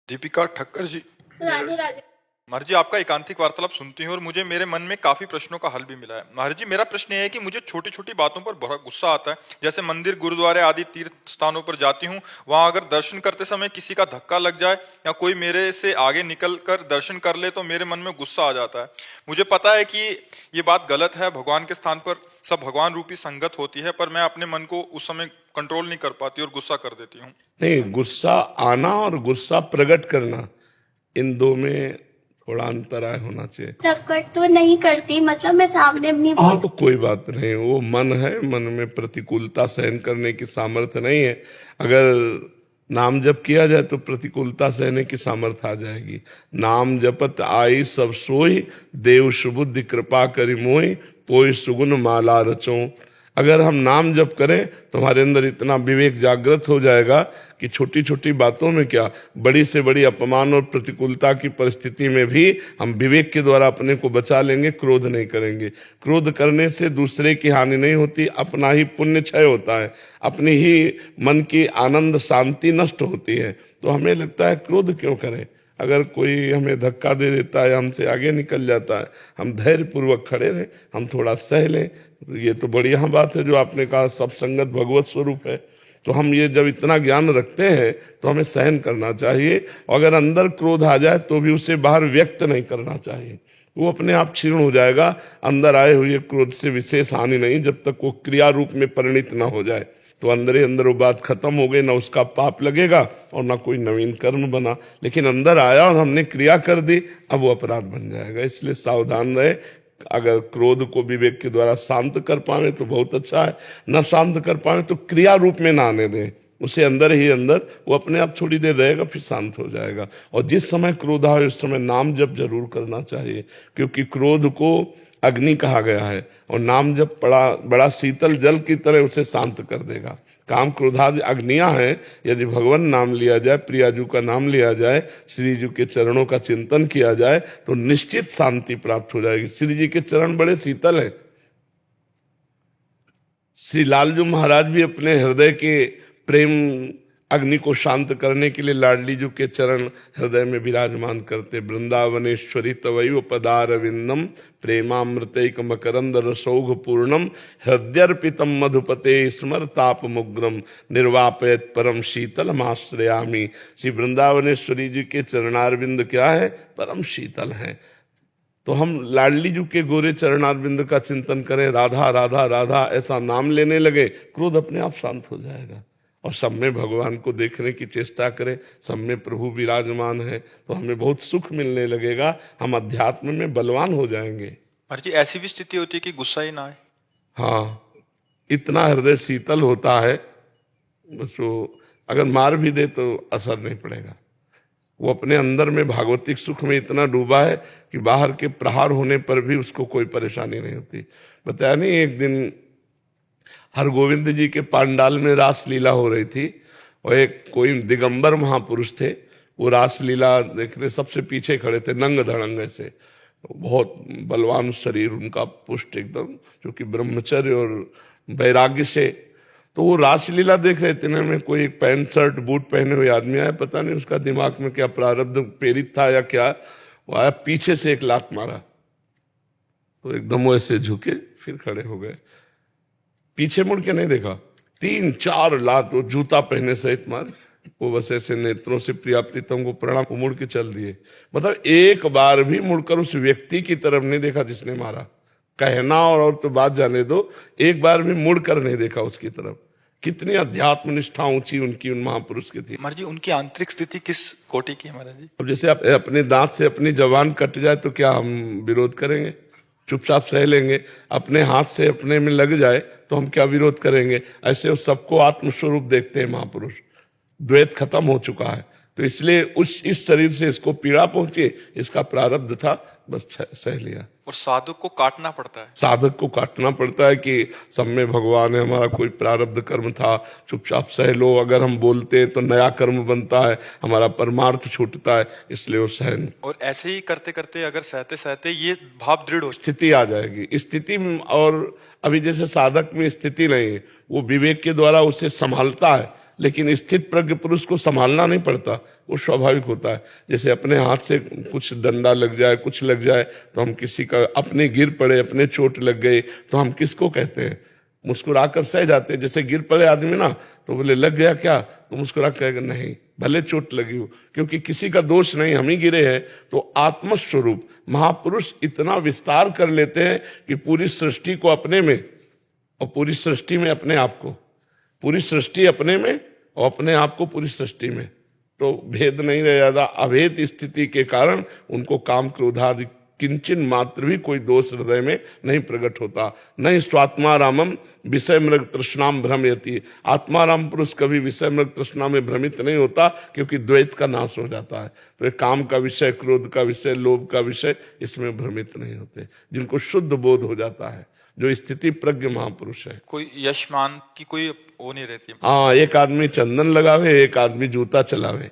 दीपिका ठक्कर जी, राधे राधे। महाराज जी आपका एकांतिक वार्तालाप सुनती हूँ और मुझे मेरे मन में काफी प्रश्नों का हल भी मिला है। महाराज जी मेरा प्रश्न ये है कि मुझे छोटी छोटी बातों पर बड़ा गुस्सा आता है। जैसे मंदिर, गुरुद्वारे आदि तीर्थ स्थानों पर जाती हूँ, वहां अगर दर्शन करते समय किसी का धक्का लग जाए या कोई मेरे से आगे निकल कर दर्शन कर ले तो मेरे मन में गुस्सा आ जाता है। मुझे पता है कि ये बात गलत है, भगवान के स्थान पर सब भगवान रूपी संगत होती है, पर मैं अपने मन को उस समय कंट्रोल नहीं कर पाती और गुस्सा कर देती हूँ। नहीं, गुस्सा आना और गुस्सा प्रकट करना, इन दो में थोड़ा अंतराय होना चाहिए। प्रकट तो नहीं करती, मतलब मैं सामने नहीं हाँ, बोल। तो कोई बात नहीं, वो मन है, मन में प्रतिकूलता सहन करने की सामर्थ्य नहीं है। अगर नाम जप किया जाए तो प्रतिकूलता सहने की सामर्थ्य आ जाएगी। नाम जपत आई सब सोई, देव सुबुद्धि कृपा करि मोहि, पोइ सुगुन माला रचो। अगर हम नाम जप करें तो हमारे अंदर इतना विवेक जागृत हो जाएगा कि छोटी छोटी बातों में क्या, बड़ी से बड़ी अपमान और प्रतिकूलता की परिस्थिति में भी हम विवेक के द्वारा अपने को बचा लेंगे, क्रोध नहीं करेंगे। क्रोध करने से दूसरे की हानि नहीं होती, अपना ही पुण्य क्षय होता है, अपनी ही मन की आनंद शांति नष्ट होती है। तो हमें लगता है क्रोध क्यों करें। अगर कोई हमें धक्का दे देता है, हमसे आगे निकल जाता है, हम धैर्य पूर्वक खड़े रहें, हम थोड़ा सह लें। ये तो बढ़िया बात है जो आपने कहा, सब संगत भगवत स्वरूप है। तो हम ये जब इतना ज्ञान रखते हैं तो हमें सहन करना चाहिए। अगर अंदर क्रोध आ जाए तो भी उसे बाहर व्यक्त नहीं करना चाहिए, वो अपने आप क्षीण हो जाएगा। अंदर आए हुए क्रोध से विशेष हानि नहीं, जब तक वो क्रिया रूप में परिणित ना हो जाए। तो अंदर ही अंदर वो बात खत्म हो गई, ना उसका पाप लगेगा और ना कोई नवीन कर्म बना। लेकिन अंदर आया और हमने क्रिया कर दी, अब वो अपराध बन जाएगा। इसलिए सावधान रहे। अगर क्रोध को विवेक के द्वारा शांत कर पाए तो बहुत अच्छा है, न शांत कर पाए तो क्रिया रूप में ना आने दें, उसे अंदर ही अंदर वो अपने आप थोड़ी देर रहेगा, फिर शांत हो जाएगा। और जिस समय क्रोध आए उस समय नाम जप जरूर करना चाहिए, क्योंकि क्रोध को अग्नि कहा गया है और नाम जप बड़ा शीतल जल की तरह उसे शांत कर देगा। काम क्रोधादि अग्नियां हैं, यदि भगवान नाम लिया जाए, प्रियाजू का नाम लिया जाए, श्री जी के चरणों का चिंतन किया जाए तो निश्चित शांति प्राप्त हो जाएगी। श्री जी के चरण बड़े शीतल हैं। श्री लालजू महाराज भी अपने हृदय के प्रेम अग्नि को शांत करने के लिए लाडली जी के चरण हृदय में विराजमान करते। वृंदावनेश्वरी तवैव पदारविंदम प्रेमामृतैक मकरंद रसौघ पूर्णम, हृदयर्पितम मधुपते स्मरतापमुग्रम, निर्वापयत परम शीतल आश्रयामी। श्री वृंदावनेश्वरी जी के चरणारविंद क्या है? परम शीतल है। तो हम लाडली जी के गोरे चरणारविंद का चिंतन करें, राधा राधा राधा ऐसा नाम लेने लगे, क्रोध अपने आप शांत हो जाएगा। और सब में भगवान को देखने की चेष्टा करें, सब में प्रभु विराजमान है, तो हमें बहुत सुख मिलने लगेगा, हम अध्यात्म में बलवान हो जाएंगे। महाराज जी ऐसी भी स्थिति होती है कि गुस्सा ही ना आए? हाँ, इतना हृदय शीतल होता है, बस वो अगर मार भी दे तो असर नहीं पड़ेगा। वो अपने अंदर में भागवतिक सुख में इतना डूबा है कि बाहर के प्रहार होने पर भी उसको कोई परेशानी नहीं होती। बताया नहीं, एक दिन हरगोविंद जी के पांडाल में रासलीला हो रही थी और एक कोई दिगंबर महापुरुष थे, वो रासलीला देखने सबसे पीछे खड़े थे, नंग धड़ंग से, बहुत बलवान शरीर उनका, पुष्ट एकदम, जो कि ब्रह्मचर्य और वैराग्य से। तो वो रासलीला देख रहे थे, में कोई एक पैंट शर्ट बूट पहने हुए आदमी आया, पता नहीं उसका दिमाग में क्या प्रारब्ध प्रेरित था या क्या, वो आया पीछे से एक लात मारा, तो एकदम वैसे झुके, फिर खड़े हो गए, पीछे मुड़ के नहीं देखा, 3-4 लात वो जूता पहने सहित मारे। वो बस ऐसे नेत्रों से प्रिया प्रीतम को प्रणाम को मुड़ के चल दिए। मतलब एक बार भी मुड़कर उस व्यक्ति की तरफ नहीं देखा जिसने मारा। कहना और तो बात जाने दो, एक बार भी मुड़कर नहीं देखा उसकी तरफ। कितनी अध्यात्म निष्ठा ऊंची उनकी, उन महापुरुष की थी। महाराज जी उनकी आंतरिक स्थिति किस कोटि की है महाराज जी? अब जैसे आप अपने दांत से अपनी जबान कट जाए तो क्या हम विरोध करेंगे? चुपचाप सह लेंगे। अपने हाथ से अपने में लग जाए तो हम क्या विरोध करेंगे? ऐसे वो सबको आत्मस्वरूप देखते हैं महापुरुष। द्वैत खत्म हो चुका है, तो इसलिए इस शरीर से इसको पीड़ा पहुंची, इसका प्रारब्ध था, बस सह लिया। और साधक को काटना पड़ता है, साधक को काटना पड़ता है कि सब में भगवान है, हमारा कोई प्रारब्ध कर्म था, चुपचाप सह लो। अगर हम बोलते हैं तो नया कर्म बनता है, हमारा परमार्थ छूटता है, इसलिए वो सहन। और ऐसे ही करते करते अगर सहते सहते ये भाव दृढ़ हो, स्थिति आ जाएगी। स्थिति, और अभी जैसे साधक में स्थिति नहीं है, वो विवेक के द्वारा उसे संभालता है, लेकिन स्थित प्रज्ञ पुरुष को संभालना नहीं पड़ता, वो स्वाभाविक होता है। जैसे अपने हाथ से कुछ डंडा लग जाए, कुछ लग जाए, तो हम किसी का, अपने गिर पड़े, अपने चोट लग गई, तो हम किसको कहते हैं? मुस्कुराकर सह जाते हैं। जैसे गिर पड़े आदमी ना, तो बोले लग गया क्या, तो मुस्कुरा कहेगा नहीं, भले चोट लगी हो, क्योंकि किसी का दोष नहीं, हम ही गिरे हैं। तो आत्मस्वरूप महापुरुष इतना विस्तार कर लेते हैं कि पूरी सृष्टि को अपने में और पूरी सृष्टि में अपने आप को, पूरी सृष्टि अपने में और अपने आप को पूरी सृष्टि में, तो भेद नहीं रह जाता। अभेद स्थिति के कारण उनको काम क्रोधादि किंचन मात्र भी कोई दोष हृदय में नहीं प्रकट होता। नहीं स्वात्मारामम विषय मृग तृष्णाम भ्रमयति, आत्माराम पुरुष कभी विषय मृग तृष्णा में भ्रमित नहीं होता, क्योंकि द्वैत का नाश हो जाता है। तो ये काम का विषय, क्रोध का विषय, लोभ का विषय, इसमें भ्रमित नहीं होते, जिनको शुद्ध बोध हो जाता है, जो स्थिति प्रज्ञ महापुरुष है। कोई यशमान की कोई वो नहीं रहती। हाँ, एक आदमी चंदन लगावे, एक आदमी जूता चलावे,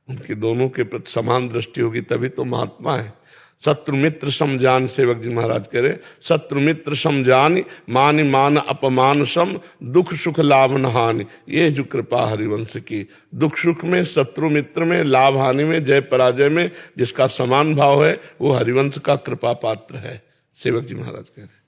उनकी दोनों के प्रति समान दृष्टि होगी, तभी तो महात्मा है। शत्रु मित्र समझान, सेवक जी महाराज कह रहे, शत्रु मित्र समझान, मान मान अपमान सम, दुख सुख लाभ न हानि, ये जो कृपा हरिवंश की। दुख सुख में, शत्रु मित्र में, लाभ हानि में, जय पराजय में जिसका समान भाव है, वो हरिवंश का कृपा पात्र है, सेवक जी महाराज कह रहे।